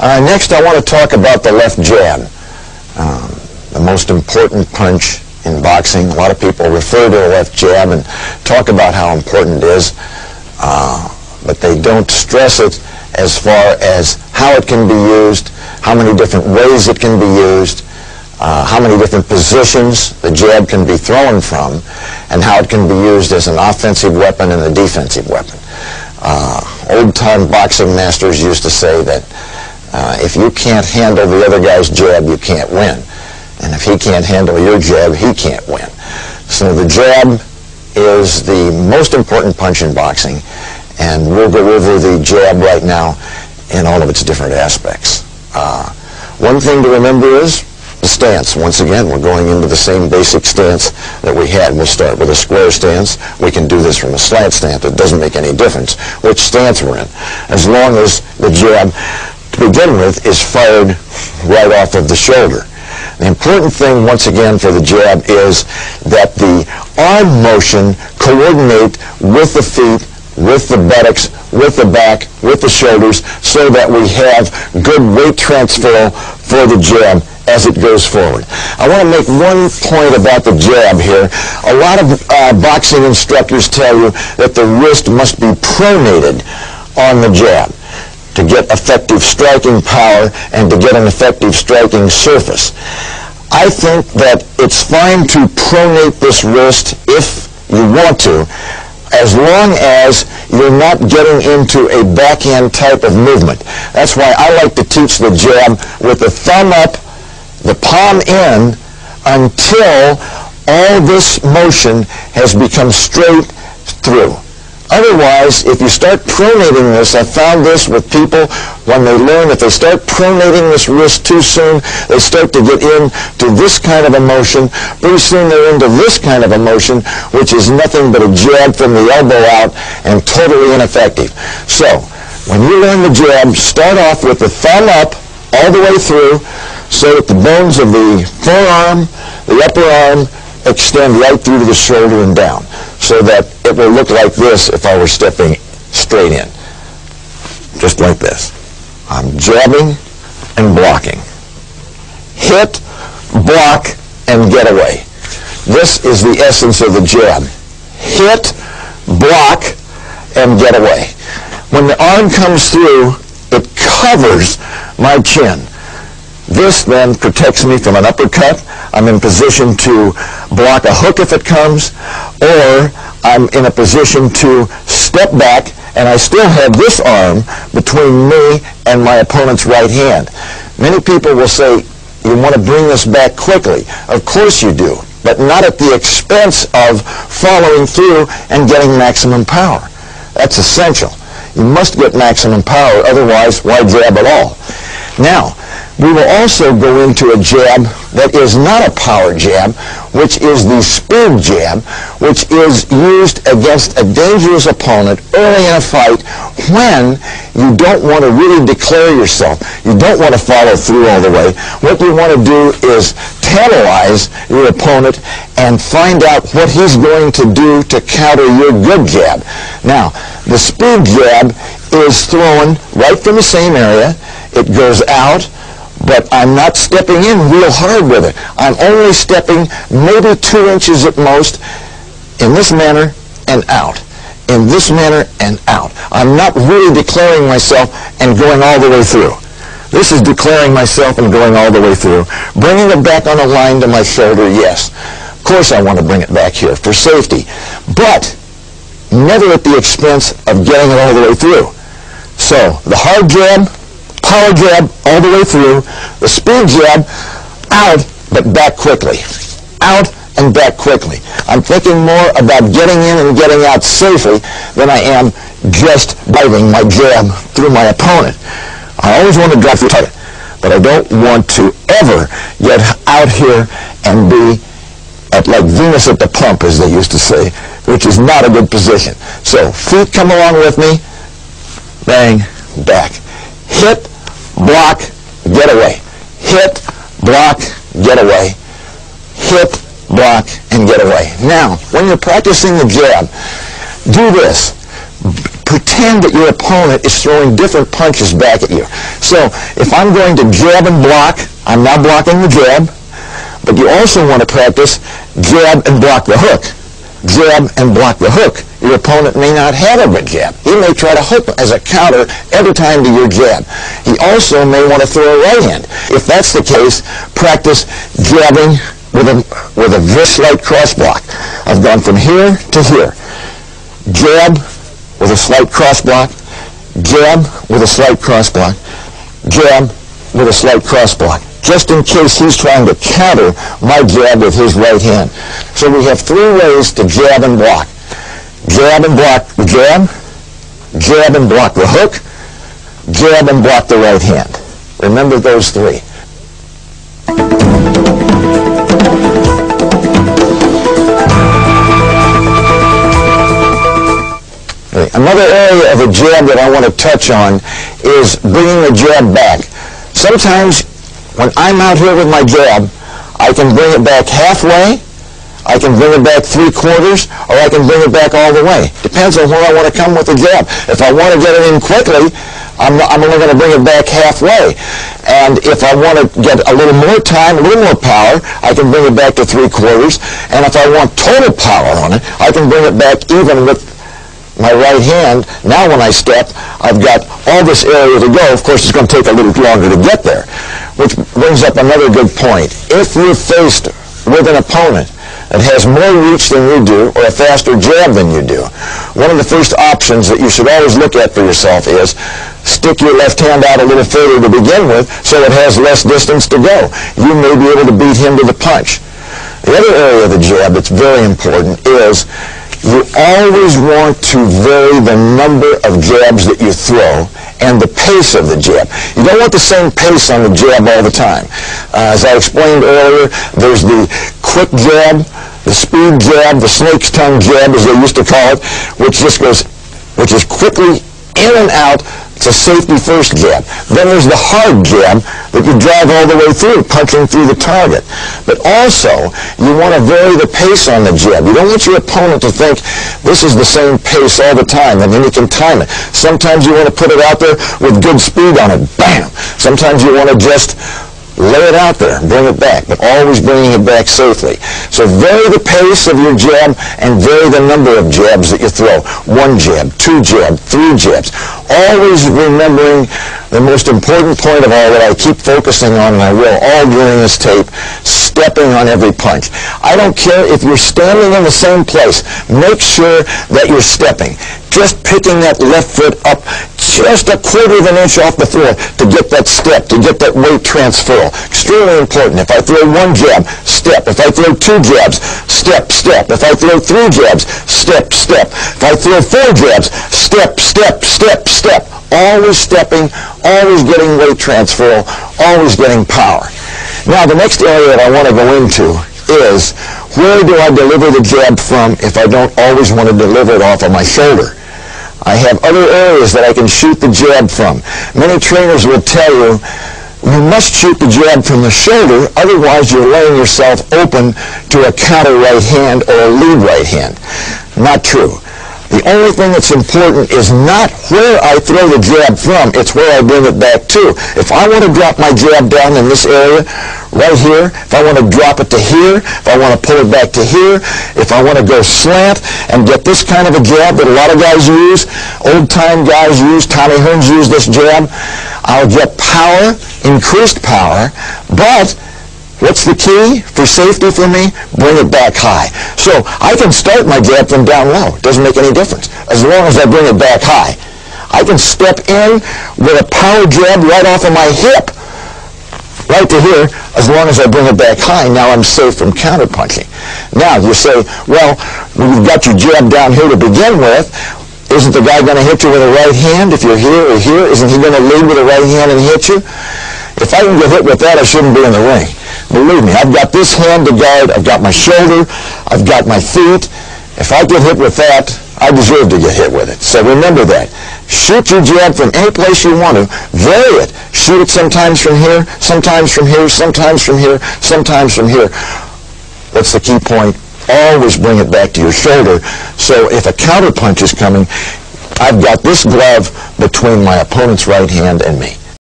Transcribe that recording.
Next, I want to talk about the left jab, the most important punch in boxing. A lot of people refer to a left jab and talk about how important it is, but they don't stress it as far as how it can be used, how many different ways it can be used, how many different positions the jab can be thrown from, and how it can be used as an offensive weapon and a defensive weapon. Old-time boxing masters used to say that if you can't handle the other guy's jab, you can't win. And if he can't handle your jab, he can't win. So the jab is the most important punch in boxing, and we'll go over the jab right now in all of its different aspects. One thing to remember is the stance. Once again, we're going into the same basic stance that we had. We'll start with a square stance. We can do this from a slant stance. It doesn't make any difference which stance we're in, as long as the jab, to begin with, is fired right off of the shoulder. The important thing, once again, for the jab is that the arm motion coordinate with the feet, with the buttocks, with the back, with the shoulders, so that we have good weight transfer for the jab as it goes forward. I want to make one point about the jab here. A lot of boxing instructors tell you that the wrist must be pronated on the jab to get effective striking power and to get an effective striking surface. I think that it's fine to pronate this wrist if you want to, as long as you're not getting into a backhand type of movement. That's why I like to teach the jab with the thumb up, the palm in, until all this motion has become straight through. Otherwise, if you start pronating this, I found this with people when they learn, if they start pronating this wrist too soon, they start to get into this kind of a motion. Pretty soon they're into this kind of a motion, which is nothing but a jab from the elbow out and totally ineffective. So, when you learn the jab, start off with the thumb up all the way through so that the bones of the forearm, the upper arm, extend right through to the shoulder and down, so that it will look like this if I were stepping straight in. Just like this. I'm jabbing and blocking. Hit, block, and get away. This is the essence of the jab. Hit, block, and get away. When the arm comes through, it covers my chin. This then protects me from an uppercut. I'm in position to block a hook if it comes, or I'm in a position to step back and I still have this arm between me and my opponent's right hand. Many people will say, you want to bring this back quickly. Of course you do, but not at the expense of following through and getting maximum power. That's essential. You must get maximum power, otherwise why jab at all? Now, we will also go into a jab that is not a power jab, which is the speed jab, which is used against a dangerous opponent early in a fight when you don't want to really declare yourself. You don't want to follow through all the way. What you want to do is tantalize your opponent and find out what he's going to do to counter your good jab. Now, the speed jab is thrown right from the same area. It goes out, but I'm not stepping in real hard with it. I'm only stepping maybe 2 inches at most in this manner and out. In this manner and out. I'm not really declaring myself and going all the way through. This is declaring myself and going all the way through. Bringing it back on a line to my shoulder, yes. Of course I want to bring it back here for safety. But never at the expense of getting it all the way through. So, the hard jab, power jab all the way through, the speed jab, out, but back quickly. Out and back quickly. I'm thinking more about getting in and getting out safely than I am just biting my jab through my opponent. I always want to drop the target, but I don't want to ever get out here and be at like Venus at the pump, as they used to say, which is not a good position. So, feet come along with me, bang, back. Hit, block, get away. Hit, block, get away. Hit, block, and get away. Now, when you're practicing the jab, do this. Pretend pretend that your opponent is throwing different punches back at you. So if I'm going to jab and block, I'm now blocking the jab, but you also want to practice jab and block the hook. Jab and block the hook. Your opponent may not have a good jab. He may try to hook as a counter every time to your jab. He also may want to throw a right hand. If that's the case, practice jabbing with a very slight cross block. I've gone from here to here. Jab with a slight cross block. Jab with a slight cross block. Jab with a slight cross block, just in case he's trying to counter my jab with his right hand. So we have 3 ways to jab and block. Jab and block the jab, jab and block the hook, jab and block the right hand. Remember those 3. Another area of a jab that I want to touch on is bringing the jab back. Sometimes when I'm out here with my jab, I can bring it back halfway, I can bring it back 3/4, or I can bring it back all the way. Depends on where I want to come with the jab. If I want to get it in quickly, I'm only going to bring it back halfway. And if I want to get a little more time, a little more power, I can bring it back to 3/4. And if I want total power on it, I can bring it back even with my right hand. Now when I step, I've got all this area to go. Of course, it's going to take a little longer to get there, which brings up another good point. If you're faced with an opponent that has more reach than you do or a faster jab than you do, one of the first options that you should always look at for yourself is stick your left hand out a little further to begin with so it has less distance to go. You may be able to beat him to the punch. The other area of the jab that's very important is you always want to vary the number of jabs that you throw and the pace of the jab. You don't want the same pace on the jab all the time. As I explained earlier, there's the quick jab, the speed jab, the snake's tongue jab, as they used to call it, which is quickly in and out. It's a safety first jab. Then there's the hard jab that you drive all the way through, punching through the target. But also, you want to vary the pace on the jab. You don't want your opponent to think this is the same pace all the time, and then you can time it. Sometimes you want to put it out there with good speed on it. Bam! Sometimes you want to just lay it out there, bring it back, but always bringing it back safely. So vary the pace of your jab and vary the number of jabs that you throw. 1 jab, 2 jab, 3 jabs. Always remembering the most important point of all that I keep focusing on, and I will all during this tape, stepping on every punch. I don't care if you're standing in the same place. Make sure that you're stepping. Just picking that left foot up just a 1/4 of an inch off the floor to get that step, to get that weight transfer. Extremely important. If I throw 1 jab, step. If I throw 2 jabs, step, step. If I throw 3 jabs, step, step. If I throw 4 jabs, step, step, step, step. Always stepping, always getting weight transfer, always getting power. Now, the next area that I want to go into is where do I deliver the jab from if I don't always want to deliver it off of my shoulder? I have other areas that I can shoot the jab from. Many trainers will tell you, you must shoot the jab from the shoulder, otherwise you're laying yourself open to a counter right hand or a lead right hand. Not true. The only thing that's important is not where I throw the jab from, it's where I bring it back to. If I want to drop my jab down in this area, right here, if I want to drop it to here, if I want to pull it back to here, if I want to go slant and get this kind of a jab that a lot of guys use, old-time guys use, Tommy Hearns used this jab, I'll get power, increased power, but what's the key for safety for me? Bring it back high. So I can start my jab from down low. It doesn't make any difference as long as I bring it back high. I can step in with a power jab right off of my hip, right to here, as long as I bring it back high. Now I'm safe from counterpunching. Now you say, well, you've got your jab down here to begin with. Isn't the guy going to hit you with a right hand if you're here or here? Isn't he going to lead with a right hand and hit you? If I can get hit with that, I shouldn't be in the ring. Believe me, I've got this hand to guard, I've got my shoulder, I've got my feet. If I get hit with that, I deserve to get hit with it. So remember that. Shoot your jab from any place you want to. Vary it. Shoot it sometimes from here, sometimes from here, sometimes from here, sometimes from here. What's the key point? Always bring it back to your shoulder. So if a counter punch is coming, I've got this glove between my opponent's right hand and me.